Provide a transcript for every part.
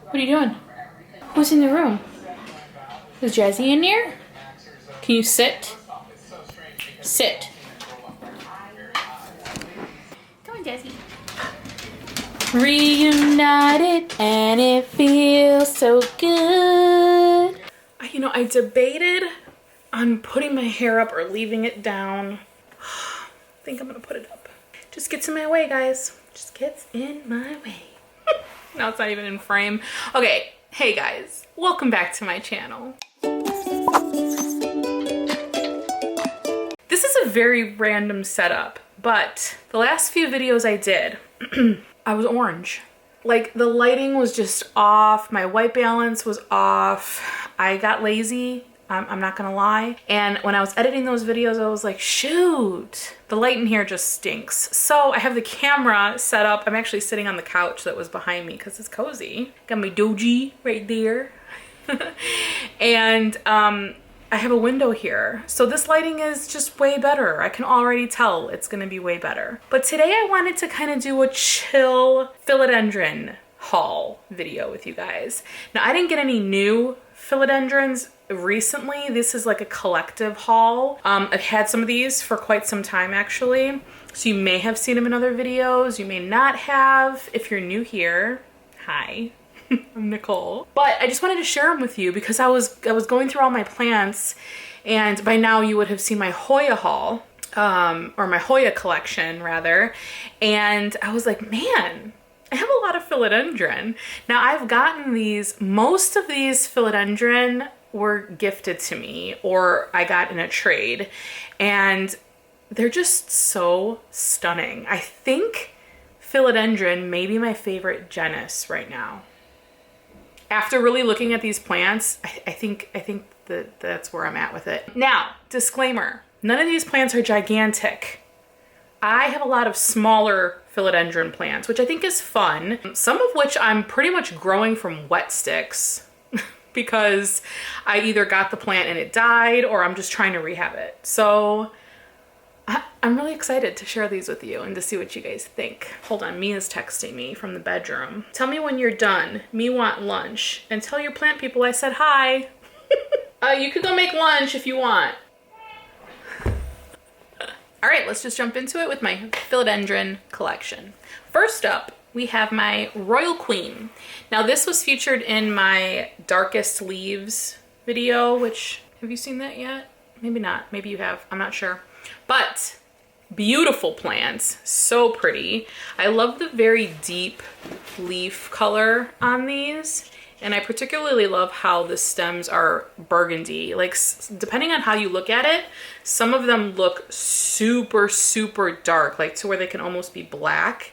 What are you doing? Who's in the room? Is Jazzy in there? Can you sit? Sit. Come on, Jazzy. Reunited and it feels so good. You know, I debated on putting my hair up or leaving it down. I think I'm gonna put it up. Just gets in my way, guys. Just gets in my way. Now it's not even in frame. Okay, hey guys, welcome back to my channel. This is a very random setup, but the last few videos I did, I was orange. Like the lighting was just off, my white balance was off. I got lazy, I'm not gonna lie. And when I was editing those videos, I was like, shoot, the light in here just stinks. So I have the camera set up. I'm actually sitting on the couch that was behind me because it's cozy. Got my doji right there. And I have a window here. So this lighting is just way better. I can already tell it's gonna be way better. But today I wanted to kind of do a chill philodendron haul video with you guys. Now I didn't get any new philodendrons recently. This is like a collective haul. I've had some of these for quite some time actually. So you may have seen them in other videos. You may not have. If you're new here, hi. I'm Nicole. But I just wanted to share them with you because I was going through all my plants, and by now you would have seen my Hoya haul, or my Hoya collection rather, and I was like, man, I have a lot of philodendron. Now I've gotten these, most of these philodendron were gifted to me or I got in a trade, and they're just so stunning. I think philodendron may be my favorite genus right now. After really looking at these plants, I think that that's where I'm at with it. Now, disclaimer, none of these plants are gigantic. I have a lot of smaller philodendron plants, which I think is fun. Some of which I'm pretty much growing from wet sticks because I either got the plant and it died or I'm just trying to rehab it. So I'm really excited to share these with you and to see what you guys think. Hold on, Mia's texting me from the bedroom. Tell me when you're done. Me want lunch. And tell your plant people I said hi. You could go make lunch if you want. All right, let's just jump into it with my philodendron collection. First up, we have my Royal Queen. Now this was featured in my Darkest Leaves video, which, have you seen that yet? Maybe not, maybe you have, I'm not sure. But beautiful plants, so pretty. I love the very deep leaf color on these, and I particularly love how the stems are burgundy. Like depending on how you look at it, some of them look super dark, like to where they can almost be black.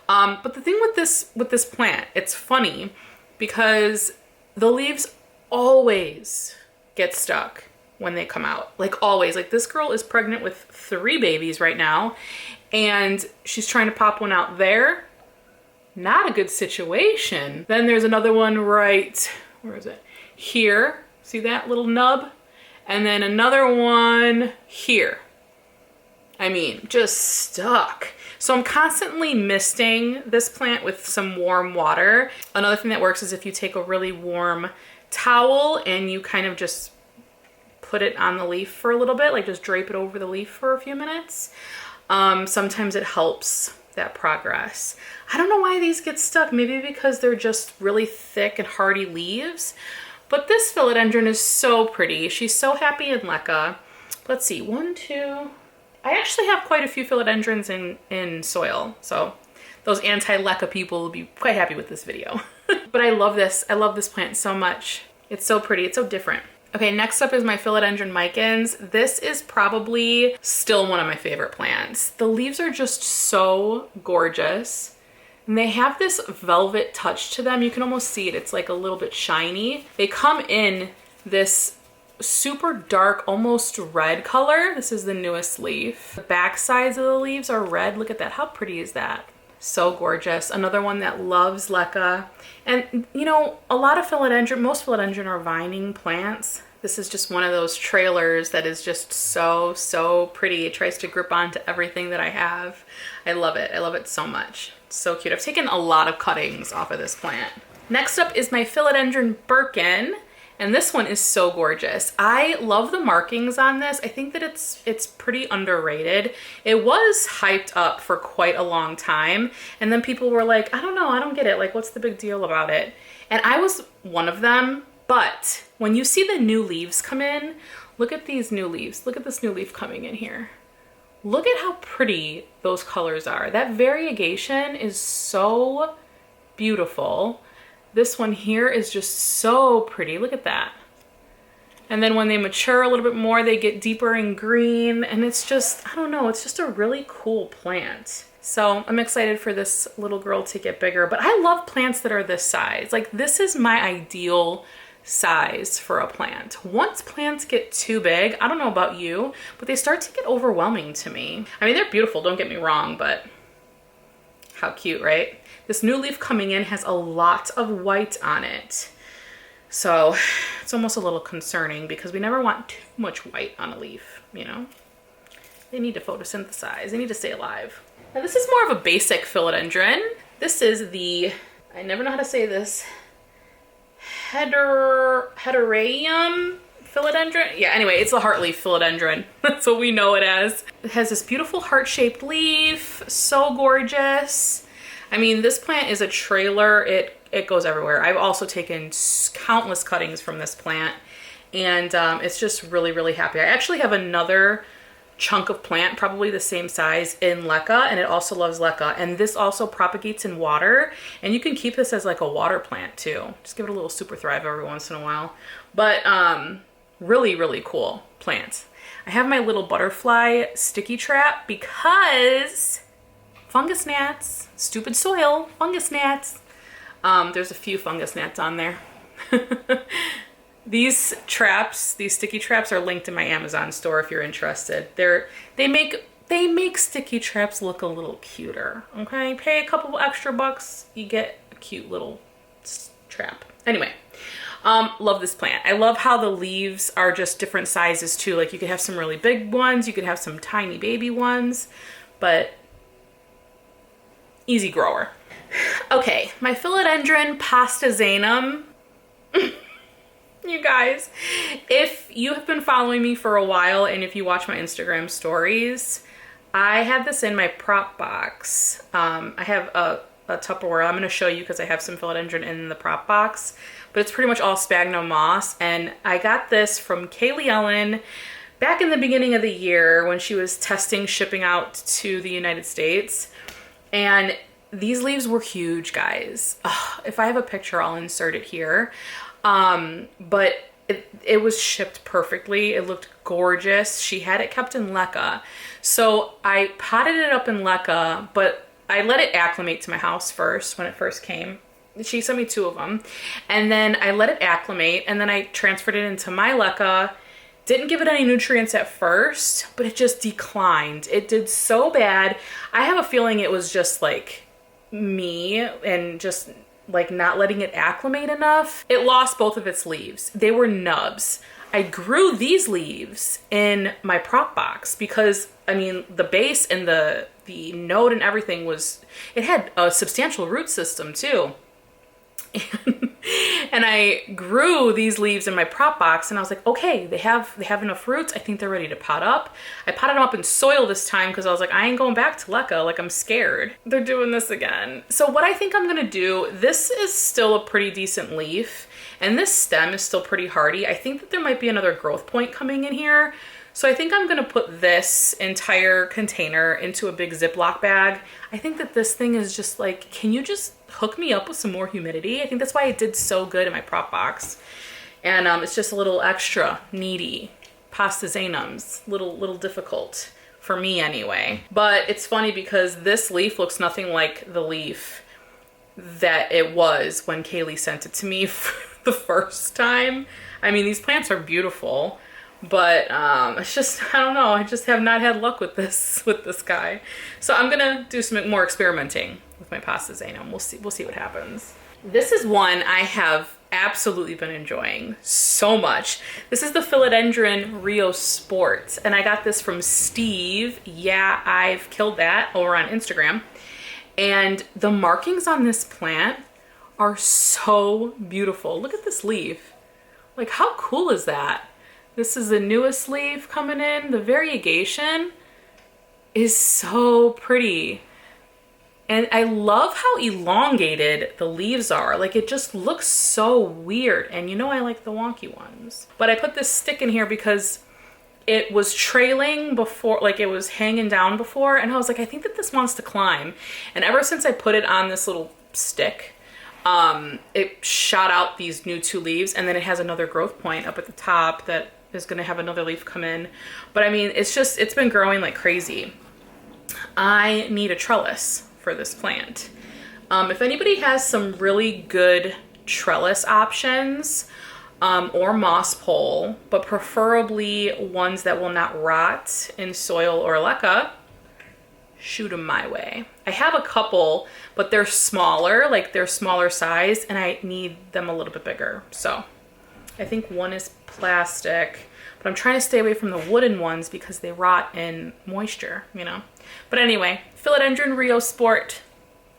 But the thing with this plant, it's funny because the leaves always get stuck when they come out, like always. Like this girl is pregnant with 3 babies right now, and she's trying to pop one out there. Not a good situation. Then there's another one right, where is it? Here, see that little nub? And then another one here. I mean, just stuck. So I'm constantly misting this plant with some warm water. Another thing that works is if you take a really warm towel and you kind of just put it on the leaf for a little bit, like just drape it over the leaf for a few minutes. Sometimes it helps that progress. I don't know why these get stuck. Maybe because they're just really thick and hardy leaves. But this philodendron is so pretty. She's so happy in leca. Let's see, 1, 2. I actually have quite a few philodendrons in soil. So those anti-leca people will be quite happy with this video. But I love this. I love this plant so much. It's so pretty. It's so different. Okay, next up is my Philodendron Mikens. This is probably still one of my favorite plants. The leaves are just so gorgeous. And they have this velvet touch to them. You can almost see it. It's like a little bit shiny. They come in this super dark, almost red color. This is the newest leaf. The back sides of the leaves are red. Look at that. How pretty is that? So gorgeous. Another one that loves leca. And you know, a lot of philodendron, most philodendron are vining plants. This is just one of those trailers that is just so pretty. It tries to grip onto everything that I have. I love it. I love it so much. It's so cute. I've taken a lot of cuttings off of this plant. Next up is my Philodendron Birkin, and this one is so gorgeous. I love the markings on this. I think that it's pretty underrated. It was hyped up for quite a long time, and then people were like, I don't know, I don't get it. Like, what's the big deal about it? And I was one of them, but when you see the new leaves come in, look at these new leaves. Look at this new leaf coming in here. Look at how pretty those colors are. That variegation is so beautiful. This one here is just so pretty. Look at that. And then when they mature a little bit more, they get deeper in green, and it's just, I don't know, it's just a really cool plant. So I'm excited for this little girl to get bigger, but I love plants that are this size. Like, this is my ideal size for a plant. Once plants get too big, I don't know about you, but they start to get overwhelming to me. I mean, they're beautiful, don't get me wrong, but how cute, right? This new leaf coming in has a lot of white on it. So it's almost a little concerning because we never want too much white on a leaf, you know? They need to photosynthesize, they need to stay alive. Now this is more of a basic philodendron. This is the, I never know how to say this, Hederaeum philodendron. Yeah, anyway, it's a hartley philodendron. That's what we know it as. It has this beautiful heart-shaped leaf, so gorgeous. I mean, this plant is a trailer. It goes everywhere. I've also taken countless cuttings from this plant, and it's just really, really happy. I actually have another chunk of plant, probably the same size, in leca, and it also loves leca. And this also propagates in water, and you can keep this as like a water plant too. Just give it a little super thrive every once in a while. But really, really cool plant. I have my little butterfly sticky trap because fungus gnats, stupid soil, fungus gnats. There's a few fungus gnats on there. These traps, these sticky traps, are linked in my Amazon store if you're interested. They make sticky traps look a little cuter, okay? Pay a couple extra bucks, you get a cute little trap. Anyway, love this plant. I love how the leaves are just different sizes too. Like, you could have some really big ones, you could have some tiny baby ones, but easy grower. Okay, my Philodendron pastazanum. You guys, if you have been following me for a while and if you watch my Instagram stories, I had this in my prop box. I have a Tupperware. I'm going to show you because I have some philodendron in the prop box, but it's pretty much all sphagnum moss. And I got this from Kaylee Ellen back in the beginning of the year when she was testing shipping out to the United States. And these leaves were huge, guys. Ugh, if I have a picture, I'll insert it here. But it was shipped perfectly. It looked gorgeous. She had it kept in leca. So I potted it up in leca, but I let it acclimate to my house first when it first came. She sent me 2 of them. And then I let it acclimate, and then I transferred it into my leca. Didn't give it any nutrients at first, but it just declined. It did so bad. I have a feeling it was just like me and just like not letting it acclimate enough. It lost both of its leaves. They were nubs. I grew these leaves in my prop box because, I mean, the base and the node and everything it had a substantial root system too. And I grew these leaves in my prop box, and I was like, okay, they have enough roots. I think they're ready to pot up. I potted them up in soil this time because I was like, I ain't going back to leca. Like, I'm scared. They're doing this again. So what I think I'm gonna do, this is still a pretty decent leaf, and this stem is still pretty hardy. I think that there might be another growth point coming in here. So I think I'm gonna put this entire container into a big Ziploc bag. I think that this thing is just like, can you just hook me up with some more humidity? I think that's why it did so good in my prop box. And it's just a little extra needy. Pastazanums, little difficult for me anyway. But it's funny because this leaf looks nothing like the leaf that it was when Kaylee sent it to me for the first time. I mean, these plants are beautiful, but it's just, I don't know, I just have not had luck with this guy. So I'm gonna do some more experimenting with my pastazanum. We'll see what happens. This is one I have absolutely been enjoying so much. This is the Philodendron Rio Sport, and I got this from Steve. Yeah, I've killed that over on Instagram. And the markings on this plant are so beautiful. Look at this leaf. Like, how cool is that? This is the newest leaf coming in. The variegation is so pretty. And I love how elongated the leaves are. Like, it just looks so weird. And you know I like the wonky ones. But I put this stick in here because it was trailing before, like it was hanging down before. And I was like, I think that this wants to climb. And ever since I put it on this little stick, it shot out these new 2 leaves. And then it has another growth point up at the top that is gonna have another leaf come in. But I mean, it's been growing like crazy. I need a trellis for this plant. If anybody has some really good trellis options, or moss pole, but preferably ones that will not rot in soil or leca, shoot them my way. I have a couple, but they're smaller, like they're smaller size, and I need them a little bit bigger. So I think one is plastic, but I'm trying to stay away from the wooden ones because they rot in moisture, you know? But anyway, Philodendron Rio Sport.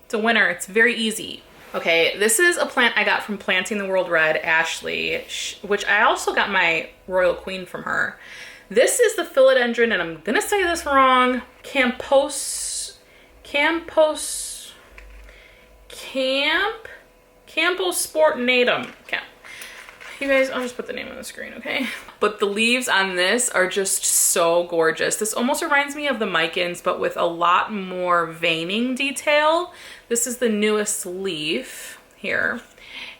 It's a winner. It's very easy. Okay, this is a plant I got from Planting the World Red, Ashley, which I also got my Royal Queen from her. This is the Philodendron, and I'm gonna say this wrong, campbell sportinatum. You guys, I'll just put the name on the screen, okay? But the leaves on this are just so gorgeous. This almost reminds me of the Mikens, but with a lot more veining detail. This is the newest leaf here.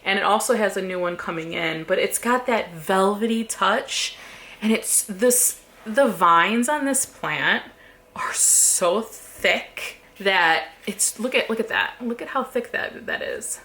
And it also has a new one coming in, but it's got that velvety touch. And the vines on this plant are so thick that look at that. Look at how thick that is.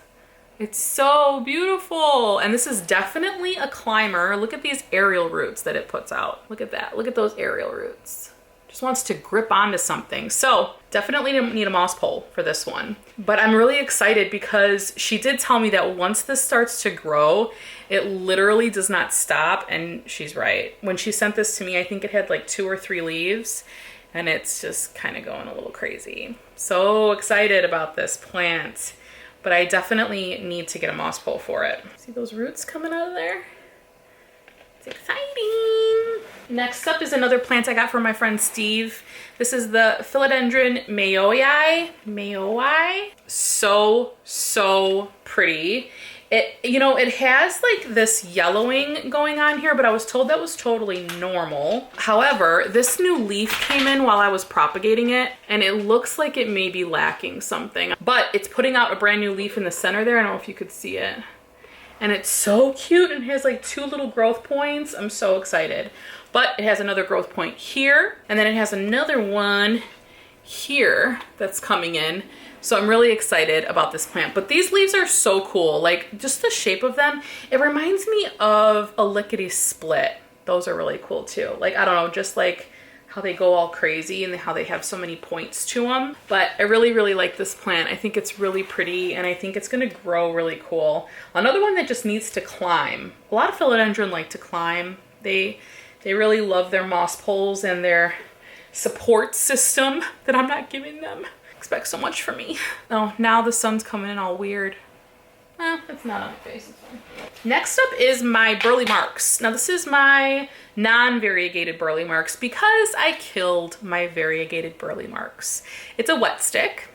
It's so beautiful. And this is definitely a climber. Look at these aerial roots that it puts out. Look at that. Look at those aerial roots. Just wants to grip onto something. So definitely need a moss pole for this one. But I'm really excited because she did tell me that once this starts to grow, it literally does not stop. And she's right. When she sent this to me, I think it had like 2 or 3 leaves. And it's just kind of going a little crazy. So excited about this plant. But I definitely need to get a moss pole for it. See those roots coming out of there? It's exciting. Next up is another plant I got from my friend Steve. This is the Philodendron mayoeye. So pretty. It has like this yellowing going on here, but I was told that was totally normal. However, this new leaf came in while I was propagating it, and it looks like it may be lacking something. But it's putting out a brand new leaf in the center there. I don't know if you could see it. And it's so cute and it has like 2 little growth points. I'm so excited. But it has another growth point here, and then it has another one here that's coming in. So I'm really excited about this plant. But these leaves are so cool. Like, just the shape of them. It reminds me of a lickety split. Those are really cool too. Like, I don't know, just like how they go all crazy and how they have so many points to them. But I really like this plant. I think it's really pretty, and I think it's gonna grow really cool. Another one that just needs to climb. A lot of philodendron like to climb. They really love their moss poles and their support system that I'm not giving them. Expect so much from me. Oh, now the sun's coming in all weird. It's not on my face, it's fine. Next up is my burleymarks. Now this is my non-variegated burleymarks because I killed my variegated burleymarks. It's a wet stick.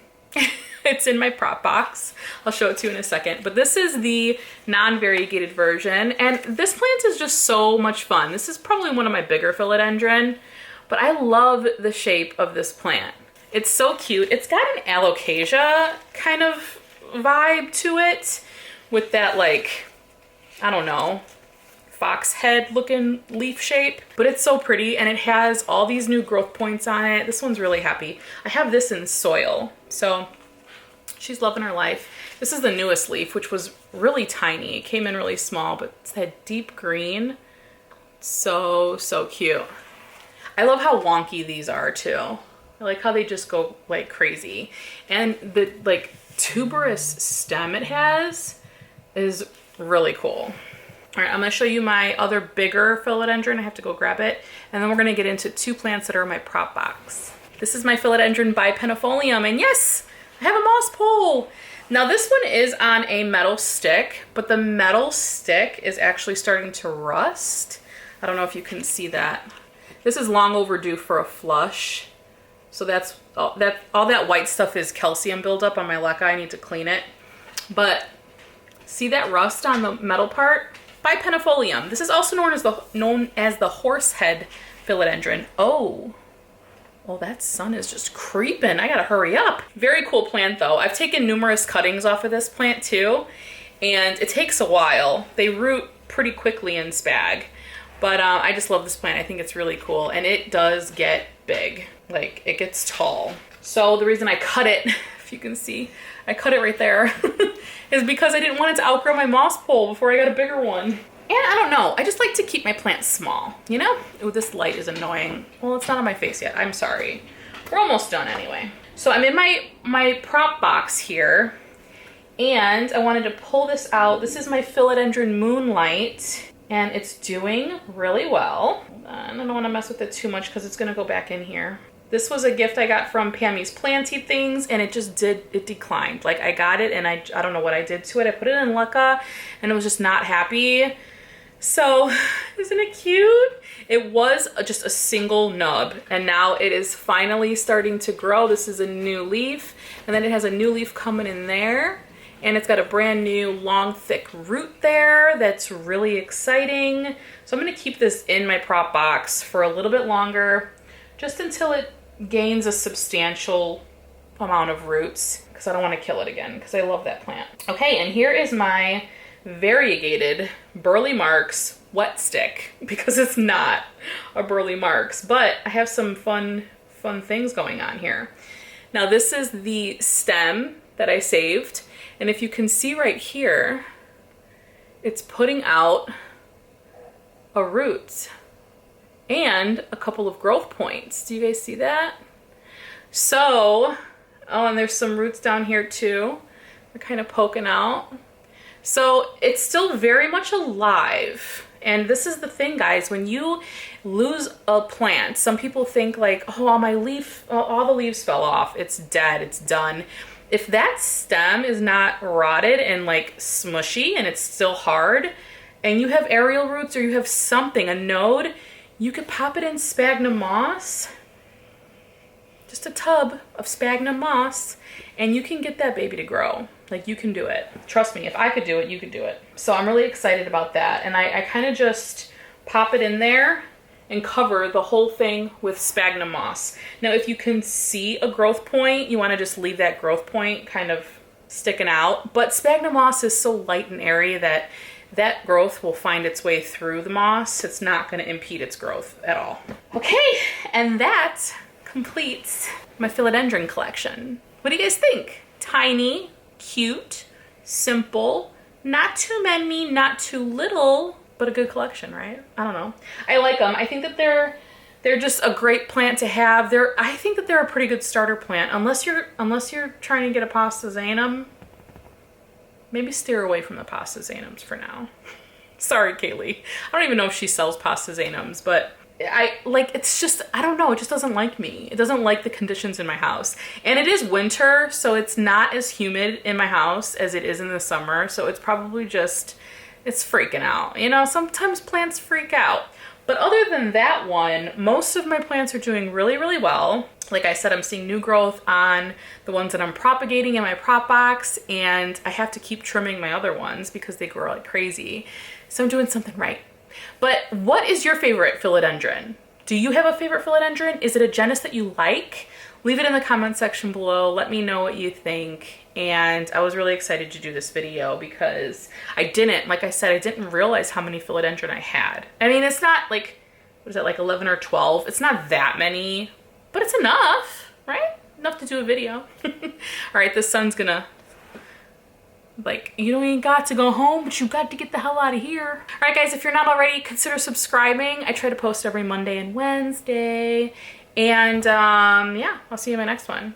It's in my prop box. I'll show it to you in a second. But this is the non-variegated version, and this plant is just so much fun. This is probably one of my bigger philodendron, but I love the shape of this plant. It's so cute. It's got an alocasia kind of vibe to it with that, like, I don't know, fox head looking leaf shape, but it's so pretty, and it has all these new growth points on it. This one's really happy. I have this in soil, so she's loving her life. This is the newest leaf, which was really tiny. It came in really small, but it's that deep green. So cute. I love how wonky these are too. I like how they just go like crazy. And the like tuberous stem it has is really cool. All right, I'm gonna show you my other bigger philodendron. I have to go grab it. And then we're gonna get into 2 plants that are in my prop box. This is my philodendron by penifolium, and yes, I have a moss pole. Now this one is on a metal stick, but the metal stick is actually starting to rust. I don't know if you can see that. This is long overdue for a flush. So that's all that white stuff is calcium buildup on my leca. I need to clean it. But see that rust on the metal part? By penifolium. This is also known as the horsehead philodendron. Oh, that sun is just creeping. I gotta hurry up. Very cool plant though. I've taken numerous cuttings off of this plant too, and it takes a while. They root pretty quickly in spag, but I just love this plant. I think it's really cool, and it does get big. Like, it gets tall. So the reason I cut it, if you can see, I cut it right there, is because I didn't want it to outgrow my moss pole before I got a bigger one. And I don't know, I just like to keep my plants small, you know? Oh, this light is annoying. Well, it's not on my face yet, I'm sorry. We're almost done anyway. So I'm in my prop box here, and I wanted to pull this out. This is my Philodendron Moonlight, and it's doing really well. Hold on, I don't wanna mess with it too much because it's gonna go back in here. This was a gift I got from Pammy's Planty Things, and it declined. Like, I got it and I don't know what I did to it. I put it in leca and it was just not happy. So, isn't it cute? It was just a single nub, and now it is finally starting to grow. This is a new leaf, and then it has a new leaf coming in there, and it's got a brand new long thick root there that's really exciting. So I'm gonna keep this in my prop box for a little bit longer, just until it gains a substantial amount of roots, because I don't want to kill it again, because I love that plant. Okay, and here is my variegated burleymarks wet stick, because it's not a burleymarks, but I have some fun things going on here. Now this is the stem that I saved, and if you can see right here, it's putting out a root and a couple of growth points. Do you guys see that? So, oh, and there's some roots down here too. They're kind of poking out. So it's still very much alive. And this is the thing, guys, when you lose a plant, some people think like, oh, all the leaves fell off. It's dead, it's done. If that stem is not rotted and like smushy and it's still hard, and you have aerial roots or you have something, a node, you could pop it in sphagnum moss, just a tub of sphagnum moss, and you can get that baby to grow. Like, you can do it. Trust me, if I could do it, you could do it. So I'm really excited about that. And I kind of just pop it in there and cover the whole thing with sphagnum moss. Now, if you can see a growth point, you want to just leave that growth point kind of sticking out. But sphagnum moss is so light and airy that that growth will find its way through the moss. It's not going to impede its growth at all. Okay, and that completes my philodendron collection. What do you guys think? Tiny, cute, simple, not too many, not too little, but a good collection, right? I don't know. I like them. I think that they're just a great plant to have. I think that they're a pretty good starter plant, unless you're trying to get a pastazanum. Maybe steer away from the pastazanums for now. Sorry, Kaylee. I don't even know if she sells pastazanums, but it's just, I don't know, it just doesn't like me. It doesn't like the conditions in my house. And it is winter, so it's not as humid in my house as it is in the summer, so it's probably just, it's freaking out. You know, sometimes plants freak out. But other than that one, most of my plants are doing really, really well. Like I said, I'm seeing new growth on the ones that I'm propagating in my prop box, and I have to keep trimming my other ones because they grow like crazy. So I'm doing something right. But what is your favorite philodendron? Do you have a favorite philodendron? Is it a genus that you like? Leave it in the comment section below. Let me know what you think. And I was really excited to do this video because like I said, I didn't realize how many philodendron I had. I mean, it's not like, what is it, like 11 or 12? It's not that many, but it's enough, right? Enough to do a video. All right, the sun's gonna, like, you don't even got to go home, but you got to get the hell out of here. All right, guys, if you're not already, consider subscribing. I try to post every Monday and Wednesday. And yeah, I'll see you in my next one.